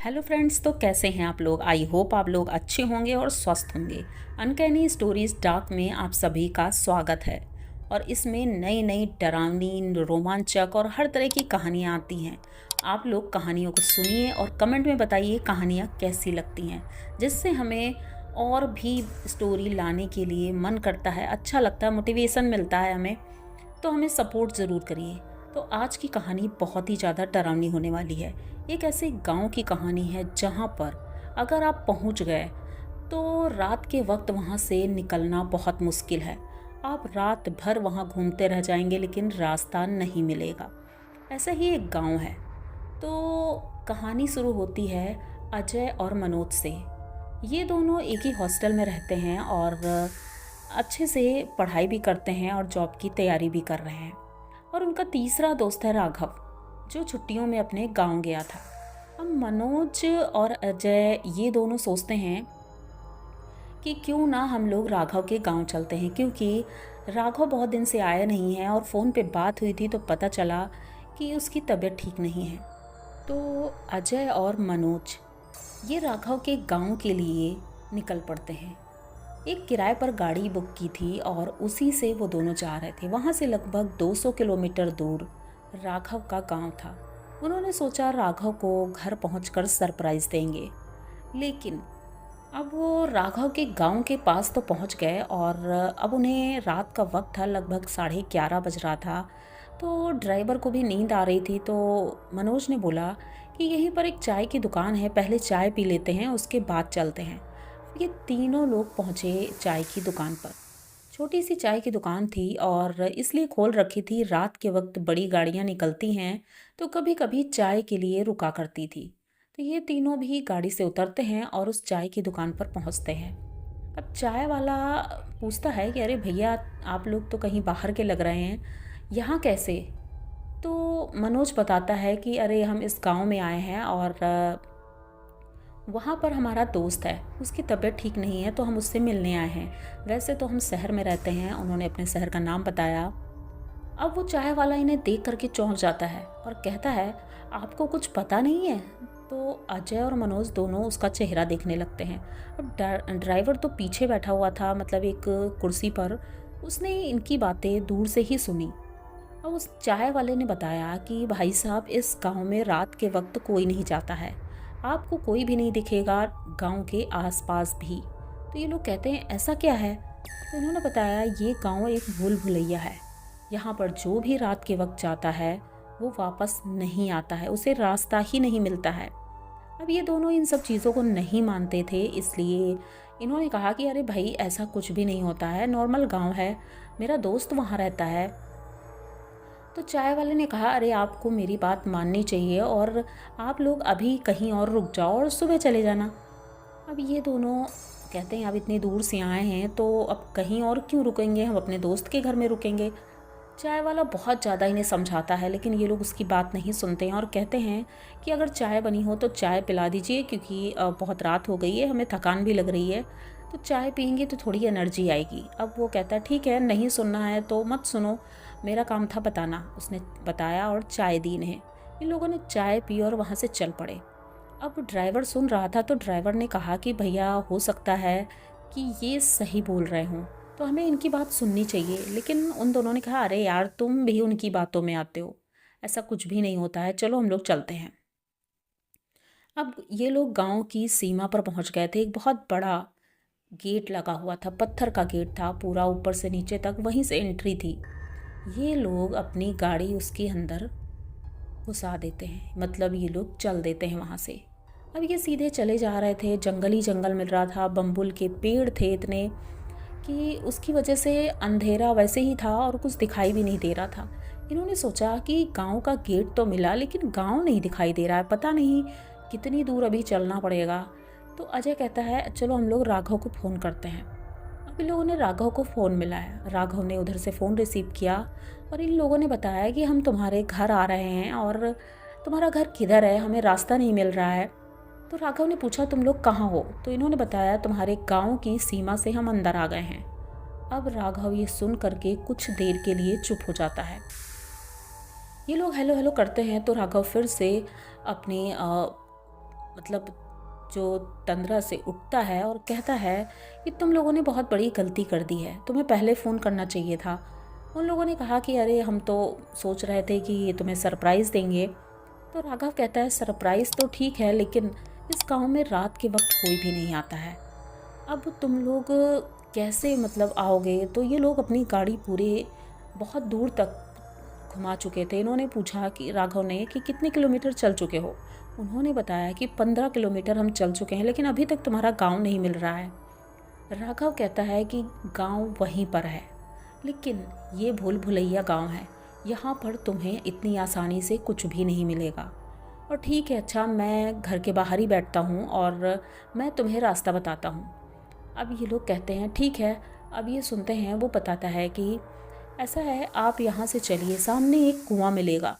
Hello friends, तो कैसे हैं आप लोग। आई होप आप लोग अच्छे होंगे और स्वस्थ होंगे। अनकैनी स्टोरीज डार्क में आप सभी का स्वागत है। और इसमें नई नई डरावनी, रोमांचक और हर तरह की कहानियाँ आती हैं। आप लोग कहानियों को सुनिए और कमेंट में बताइए कहानियाँ कैसी लगती हैं, जिससे हमें और भी स्टोरी लाने के लिए मन करता है, अच्छा लगता है, मोटिवेशन मिलता है हमें। तो हमें सपोर्ट ज़रूर करिए। तो आज की कहानी बहुत ही ज़्यादा डरावनी होने वाली है। एक ऐसे गांव की कहानी है जहां पर अगर आप पहुंच गए तो रात के वक्त वहां से निकलना बहुत मुश्किल है। आप रात भर वहां घूमते रह जाएंगे लेकिन रास्ता नहीं मिलेगा। ऐसा ही एक गांव है। तो कहानी शुरू होती है अजय और मनोज से। ये दोनों एक ही हॉस्टल में रहते हैं और अच्छे से पढ़ाई भी करते हैं और जॉब की तैयारी भी कर रहे हैं। और उनका तीसरा दोस्त है राघव, जो छुट्टियों में अपने गांव गया था। अब मनोज और अजय ये दोनों सोचते हैं कि क्यों ना हम लोग राघव के गांव चलते हैं, क्योंकि राघव बहुत दिन से आया नहीं है और फ़ोन पे बात हुई थी तो पता चला कि उसकी तबीयत ठीक नहीं है। तो अजय और मनोज ये राघव के गांव के लिए निकल पड़ते हैं। एक किराए पर गाड़ी बुक की थी और उसी से वो दोनों जा रहे थे। वहाँ से लगभग 200 किलोमीटर दूर राघव का गांव था। उन्होंने सोचा राघव को घर पहुंचकर सरप्राइज देंगे। लेकिन अब वो राघव के गांव के पास तो पहुंच गए और अब उन्हें रात का वक्त था, लगभग 11:30 बज रहा था। तो ड्राइवर को भी नींद आ रही थी। तो मनोज ने बोला कि यहीं पर एक चाय की दुकान है, पहले चाय पी लेते हैं उसके बाद चलते हैं। ये तीनों लोग पहुँचे चाय की दुकान पर। छोटी सी चाय की दुकान थी और इसलिए खोल रखी थी, रात के वक्त बड़ी गाड़ियाँ निकलती हैं तो कभी कभी चाय के लिए रुका करती थी। तो ये तीनों भी गाड़ी से उतरते हैं और उस चाय की दुकान पर पहुंचते हैं। अब चाय वाला पूछता है कि अरे भैया, आप लोग तो कहीं बाहर के लग रहे हैं, यहाँ कैसे। तो मनोज बताता है कि अरे हम इस गांव में आए हैं और वहाँ पर हमारा दोस्त है, उसकी तबीयत ठीक नहीं है तो हम उससे मिलने आए हैं। वैसे तो हम शहर में रहते हैं। उन्होंने अपने शहर का नाम बताया। अब वो चाय वाला इन्हें देख करके चौंक जाता है और कहता है आपको कुछ पता नहीं है। तो अजय और मनोज दोनों उसका चेहरा देखने लगते हैं। अब ड्राइवर तो पीछे बैठा हुआ था, मतलब एक कुर्सी पर। उसने इनकी बातें दूर से ही सुनी। और उस चाय वाले ने बताया कि भाई साहब, इस गांव में रात के वक्त कोई नहीं जाता है, आपको कोई भी नहीं दिखेगा, गांव के आसपास भी। तो ये लोग कहते हैं ऐसा क्या है। तो उन्होंने बताया ये गांव एक भूल भुलैया है। यहाँ पर जो भी रात के वक्त जाता है वो वापस नहीं आता है, उसे रास्ता ही नहीं मिलता है। अब ये दोनों इन सब चीज़ों को नहीं मानते थे, इसलिए इन्होंने कहा कि अरे भाई, ऐसा कुछ भी नहीं होता है, नॉर्मल गांव है, मेरा दोस्त वहाँ रहता है। तो चाय वाले ने कहा अरे आपको मेरी बात माननी चाहिए और आप लोग अभी कहीं और रुक जाओ और सुबह चले जाना। अब ये दोनों कहते हैं अब इतनी दूर से आए हैं तो अब कहीं और क्यों रुकेंगे, हम अपने दोस्त के घर में रुकेंगे। चाय वाला बहुत ज़्यादा इन्हें समझाता है लेकिन ये लोग उसकी बात नहीं सुनते हैं और कहते हैं कि अगर चाय बनी हो तो चाय पिला दीजिए, क्योंकि बहुत रात हो गई है, हमें थकान भी लग रही है, तो चाय पियेंगे तो थोड़ी एनर्जी आएगी। अब वो कहता है ठीक है, नहीं सुनना है तो मत सुनो, मेरा काम था बताना। उसने बताया और चाय दी इन्हें। इन लोगों ने चाय पी और वहाँ से चल पड़े। अब ड्राइवर सुन रहा था तो ड्राइवर ने कहा कि भैया, हो सकता है कि ये सही बोल रहे हों, तो हमें इनकी बात सुननी चाहिए। लेकिन उन दोनों ने कहा अरे यार, तुम भी उनकी बातों में आते हो, ऐसा कुछ भी नहीं होता है, चलो हम लोग चलते हैं। अब ये लोग गांव की सीमा पर पहुंच गए थे। एक बहुत बड़ा गेट लगा हुआ था, पत्थर का गेट था पूरा, ऊपर से नीचे तक, वहीं से एंट्री थी। ये लोग अपनी गाड़ी उसके अंदर घुसा देते हैं, मतलब ये लोग चल देते हैं वहाँ से। अब ये सीधे चले जा रहे थे, जंगल ही जंगल मिल रहा था, बम्बुल के पेड़ थे इतने कि उसकी वजह से अंधेरा वैसे ही था और कुछ दिखाई भी नहीं दे रहा था। इन्होंने सोचा कि गांव का गेट तो मिला लेकिन गांव नहीं दिखाई दे रहा है, पता नहीं कितनी दूर अभी चलना पड़ेगा। तो अजय कहता है चलो हम लोग राघव को फ़ोन करते हैं। अब इन लोगों ने राघव को फ़ोन मिलाया, राघव ने उधर से फ़ोन रिसीव किया और इन लोगों ने बताया कि हम तुम्हारे घर आ रहे हैं और तुम्हारा घर किधर है, हमें रास्ता नहीं मिल रहा है। तो राघव ने पूछा तुम लोग कहाँ हो। तो इन्होंने बताया तुम्हारे गांव की सीमा से हम अंदर आ गए हैं। अब राघव ये सुन करके कुछ देर के लिए चुप हो जाता है। ये लोग हेलो हेलो करते हैं तो राघव फिर से अपनी मतलब जो तंद्रा से उठता है और कहता है कि तुम लोगों ने बहुत बड़ी गलती कर दी है, तुम्हें पहले फ़ोन करना चाहिए था। उन लोगों ने कहा कि अरे हम तो सोच रहे थे कि तुम्हें सरप्राइज़ देंगे। तो राघव कहता है सरप्राइज़ तो ठीक है, लेकिन इस गांव में रात के वक्त कोई भी नहीं आता है। अब तुम लोग कैसे मतलब आओगे? तो ये लोग अपनी गाड़ी पूरे बहुत दूर तक घुमा चुके थे। इन्होंने पूछा कि राघव ने कि कितने किलोमीटर चल चुके हो? उन्होंने बताया कि 15 किलोमीटर हम चल चुके हैं, लेकिन अभी तक तुम्हारा गांव नहीं मिल रहा है। राघव कहता है कि गांव वहीं पर है, लेकिन ये भूल भुलैया गांव है, यहाँ पर तुम्हें इतनी आसानी से कुछ भी नहीं मिलेगा। और ठीक है, अच्छा मैं घर के बाहर ही बैठता हूँ और मैं तुम्हें रास्ता बताता हूँ। अब ये लोग कहते हैं ठीक है। अब ये सुनते हैं, वो बताता है कि ऐसा है, आप यहाँ से चलिए, सामने एक कुआं मिलेगा।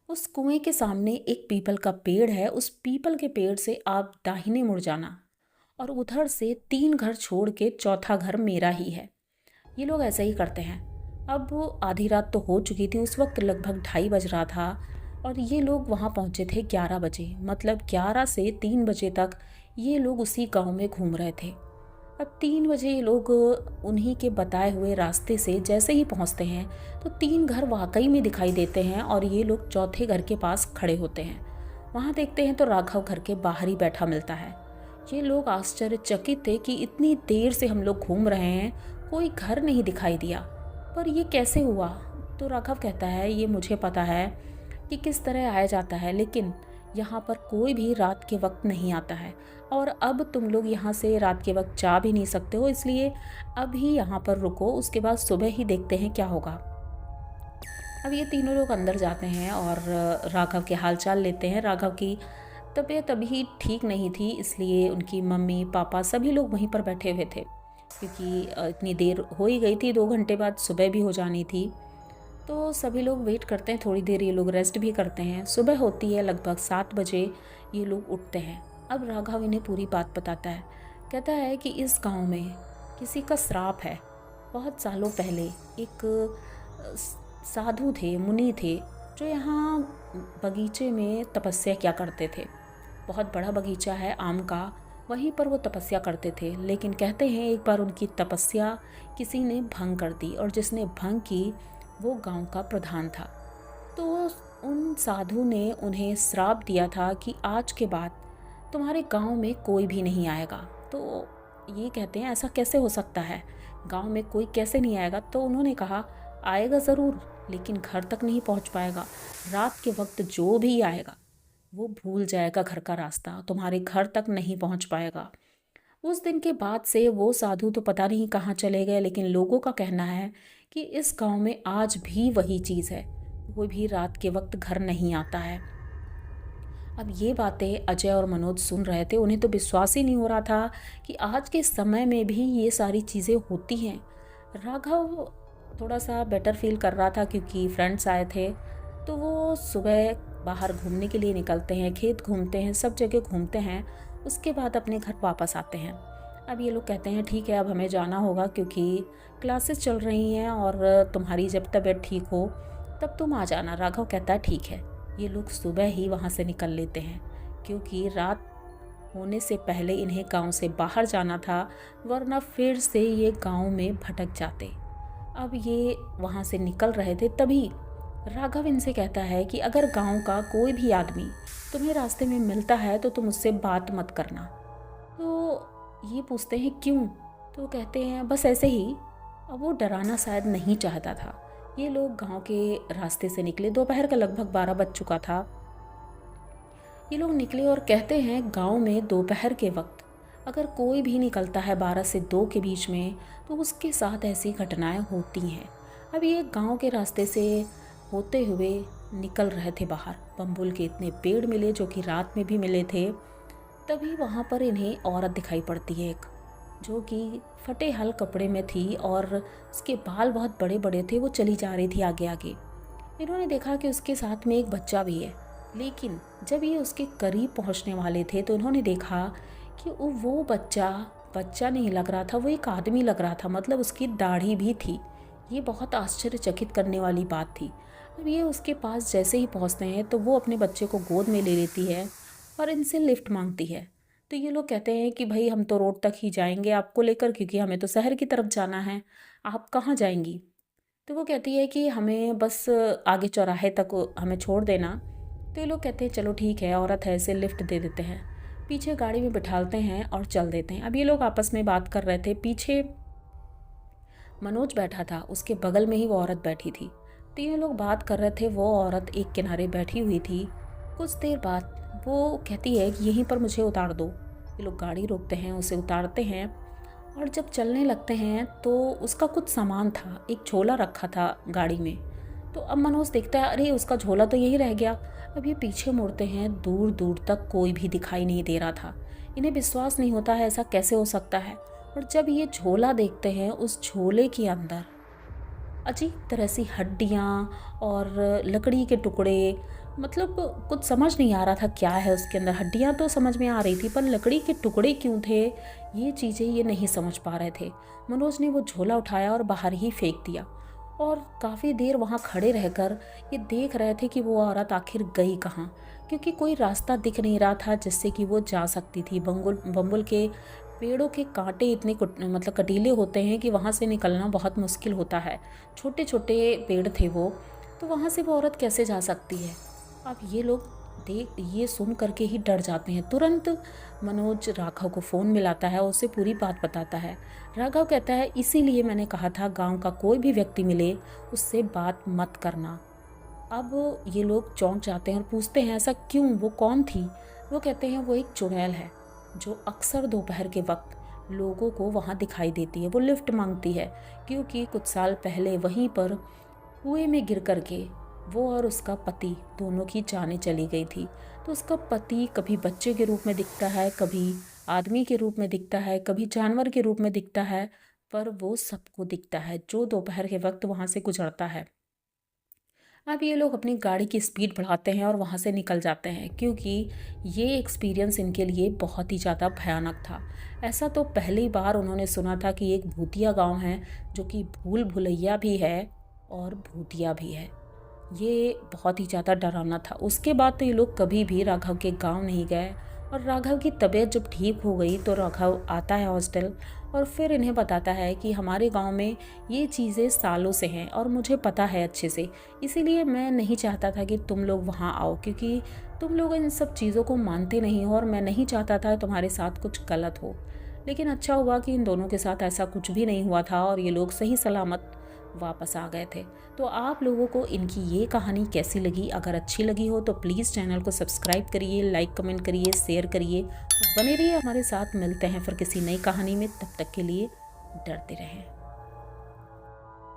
उस कुएं के सामने एक पीपल का पेड़ है, उस पीपल के पेड़ से आप दाहिने मुड़ जाना और उधर से 3 घर छोड़ के चौथा घर मेरा ही है। ये लोग ऐसा ही करते हैं। अब आधी रात तो हो चुकी थी, उस वक्त लगभग 2:30 बज रहा था और ये लोग वहाँ पहुँचे थे 11 बजे। मतलब 11 से 3 बजे तक ये लोग उसी गांव में घूम रहे थे। अब 3 बजे ये लोग उन्हीं के बताए हुए रास्ते से जैसे ही पहुँचते हैं तो 3 घर वाकई में दिखाई देते हैं और ये लोग चौथे घर के पास खड़े होते हैं। वहाँ देखते हैं तो राघव घर के बाहर ही बैठा मिलता है। ये लोग आश्चर्यचकित थे कि इतनी देर से हम लोग घूम रहे हैं, कोई घर नहीं दिखाई दिया, पर ये कैसे हुआ? तो राघव कहता है ये मुझे पता है कि किस तरह आया जाता है, लेकिन यहाँ पर कोई भी रात के वक्त नहीं आता है और अब तुम लोग यहाँ से रात के वक्त जा भी नहीं सकते हो, इसलिए अभी यहाँ पर रुको, उसके बाद सुबह ही देखते हैं क्या होगा। अब ये तीनों लोग अंदर जाते हैं और राघव के हालचाल लेते हैं। राघव की तबीयत अभी ठीक नहीं थी, इसलिए उनकी मम्मी पापा सभी लोग वहीं पर बैठे हुए थे, क्योंकि इतनी देर हो ही गई थी, 2 घंटे बाद सुबह भी हो जानी थी। तो सभी लोग वेट करते हैं, थोड़ी देर ये लोग रेस्ट भी करते हैं। सुबह होती है, लगभग 7 बजे ये लोग उठते हैं। अब राघव इन्हें पूरी बात बताता है। कहता है कि इस गांव में किसी का श्राप है। बहुत सालों पहले एक साधु थे, मुनि थे, जो यहाँ बगीचे में तपस्या किया करते थे। बहुत बड़ा बगीचा है आम का, वहीं पर वो तपस्या करते थे। लेकिन कहते हैं एक बार उनकी तपस्या किसी ने भंग कर दी और जिसने भंग की वो गांव का प्रधान था। तो उन साधु ने उन्हें श्राप दिया था कि आज के बाद तुम्हारे गांव में कोई भी नहीं आएगा। तो ये कहते हैं ऐसा कैसे हो सकता है, गांव में कोई कैसे नहीं आएगा? तो उन्होंने कहा आएगा ज़रूर, लेकिन घर तक नहीं पहुंच पाएगा। रात के वक्त जो भी आएगा वो भूल जाएगा घर का रास्ता, तुम्हारे घर तक नहीं पहुंच पाएगा। उस दिन के बाद से वो साधु तो पता नहीं कहाँ चले गए, लेकिन लोगों का कहना है कि इस गांव में आज भी वही चीज़ है, कोई भी रात के वक्त घर नहीं आता है। अब ये बातें अजय और मनोज सुन रहे थे, उन्हें तो विश्वास ही नहीं हो रहा था कि आज के समय में भी ये सारी चीज़ें होती हैं। राघव थोड़ा सा बेटर फील कर रहा था क्योंकि फ्रेंड्स आए थे, तो वो सुबह बाहर घूमने के लिए निकलते हैं, खेत घूमते हैं, सब जगह घूमते हैं, उसके बाद अपने घर वापस आते हैं। अब ये लोग कहते हैं ठीक है, अब हमें जाना होगा क्योंकि क्लासेस चल रही हैं और तुम्हारी जब तबीयत ठीक हो तब तुम आ जाना। राघव कहता है ठीक है। ये लोग सुबह ही वहाँ से निकल लेते हैं क्योंकि रात होने से पहले इन्हें गांव से बाहर जाना था, वरना फिर से ये गांव में भटक जाते। अब ये वहाँ से निकल रहे थे, तभी राघव इनसे कहता है कि अगर गांव का कोई भी आदमी तुम्हें रास्ते में मिलता है तो तुम उससे बात मत करना। तो ये पूछते हैं क्यों? तो कहते हैं बस ऐसे ही। अब वो डराना शायद नहीं चाहता था। ये लोग गांव के रास्ते से निकले, दोपहर का लगभग 12 बज चुका था। ये लोग निकले और कहते हैं गांव में दोपहर के वक्त अगर कोई भी निकलता है 12 से 2 के बीच में तो उसके साथ ऐसी घटनाएं होती हैं। अब ये गांव के रास्ते से होते हुए निकल रहे थे बाहर, बम्बुल के इतने पेड़ मिले जो कि रात में भी मिले थे। तभी वहाँ पर इन्हें औरत दिखाई पड़ती है एक, जो कि फटे हल कपड़े में थी और उसके बाल बहुत बड़े बड़े थे। वो चली जा रही थी आगे आगे। इन्होंने देखा कि उसके साथ में एक बच्चा भी है, लेकिन जब ये उसके करीब पहुँचने वाले थे तो इन्होंने देखा कि वो बच्चा नहीं लग रहा था, वो एक आदमी लग रहा था, मतलब उसकी दाढ़ी भी थी। ये बहुत आश्चर्यचकित करने वाली बात थी। अब ये उसके पास जैसे ही पहुंचते हैं तो वो अपने बच्चे को गोद में ले लेती है और इनसे लिफ्ट मांगती है। तो ये लोग कहते हैं कि भाई हम तो रोड तक ही जाएंगे आपको लेकर, क्योंकि हमें तो शहर की तरफ जाना है, आप कहाँ जाएंगी? तो वो कहती है कि हमें बस आगे चौराहे तक हमें छोड़ देना। तो ये लोग कहते हैं चलो ठीक है, औरत है, इसे लिफ्ट दे देते हैं। पीछे गाड़ी में बिठालते हैं और चल देते हैं। अब ये लोग आपस में बात कर रहे थे, पीछे मनोज बैठा था, उसके बगल में ही वो औरत बैठी थी। तीनों लोग बात कर रहे थे, वो औरत एक किनारे बैठी हुई थी। कुछ देर बाद वो कहती है कि यहीं पर मुझे उतार दो। ये लोग गाड़ी रोकते हैं, उसे उतारते हैं और जब चलने लगते हैं तो उसका कुछ सामान था, एक झोला रखा था गाड़ी में। तो अब मनोज देखता है, अरे उसका झोला तो यहीं रह गया। अब ये पीछे मुड़ते हैं, दूर दूर तक कोई भी दिखाई नहीं दे रहा था। इन्हें विश्वास नहीं होता है, ऐसा कैसे हो सकता है। और जब ये झोला देखते हैं, उस झोले के अंदर अजीब तरह सी हड्डियाँ और लकड़ी के टुकड़े, मतलब कुछ समझ नहीं आ रहा था क्या है उसके अंदर। हड्डियाँ तो समझ में आ रही थी, पर लकड़ी के टुकड़े क्यों थे, ये चीज़ें ये नहीं समझ पा रहे थे। मनोज ने वो झोला उठाया और बाहर ही फेंक दिया और काफ़ी देर वहाँ खड़े रहकर ये देख रहे थे कि वो औरत आखिर गई कहाँ, क्योंकि कोई रास्ता दिख नहीं रहा था जिससे कि वो जा सकती थी। बम्बुल के पेड़ों के कांटे इतने मतलब कटीले होते हैं कि वहाँ से निकलना बहुत मुश्किल होता है। छोटे छोटे पेड़ थे वो, तो वहाँ से वो औरत कैसे जा सकती है। अब ये लोग ये सुन करके ही डर जाते हैं। तुरंत मनोज राघव को फ़ोन मिलाता है, उसे पूरी बात बताता है। राघव कहता है इसीलिए मैंने कहा था गांव का कोई भी व्यक्ति मिले उससे बात मत करना। अब ये लोग चौंक जाते हैं और पूछते हैं ऐसा क्यों, वो कौन थी? वो कहते हैं वो एक चुड़ैल है जो अक्सर दोपहर के वक्त लोगों को वहाँ दिखाई देती है। वो लिफ्ट मांगती है क्योंकि कुछ साल पहले वहीं पर कुएं में गिर करके वो और उसका पति दोनों की जानें चली गई थी। तो उसका पति कभी बच्चे के रूप में दिखता है, कभी आदमी के रूप में दिखता है, कभी जानवर के रूप में दिखता है, पर वो सबको दिखता है जो दोपहर के वक्त वहाँ से गुजरता है। अब ये लोग अपनी गाड़ी की स्पीड बढ़ाते हैं और वहाँ से निकल जाते हैं, क्योंकि ये एक्सपीरियंस इनके लिए बहुत ही ज़्यादा भयानक था। ऐसा तो पहली बार उन्होंने सुना था कि एक भूतिया गांव है जो कि भूल भुलैया भी है और भूतिया भी है। ये बहुत ही ज़्यादा डरावना था। उसके बाद तो ये लोग कभी भी राघव के गांव नहीं गए और राघव की तबीयत जब ठीक हो गई तो राघव आता है हॉस्टल और फिर इन्हें बताता है कि हमारे गांव में ये चीज़ें सालों से हैं और मुझे पता है अच्छे से, इसीलिए मैं नहीं चाहता था कि तुम लोग वहाँ आओ, क्योंकि तुम लोग इन सब चीज़ों को मानते नहीं हो और मैं नहीं चाहता था तुम्हारे साथ कुछ गलत हो। लेकिन अच्छा हुआ कि इन दोनों के साथ ऐसा कुछ भी नहीं हुआ था और ये लोग सही सलामत वापस आ गए थे। तो आप लोगों को इनकी ये कहानी कैसी लगी? अगर अच्छी लगी हो तो प्लीज़ चैनल को सब्सक्राइब करिए, लाइक कमेंट करिए, शेयर करिए, बने रहिए हमारे साथ। मिलते हैं फिर किसी नई कहानी में, तब तक के लिए डरते रहें।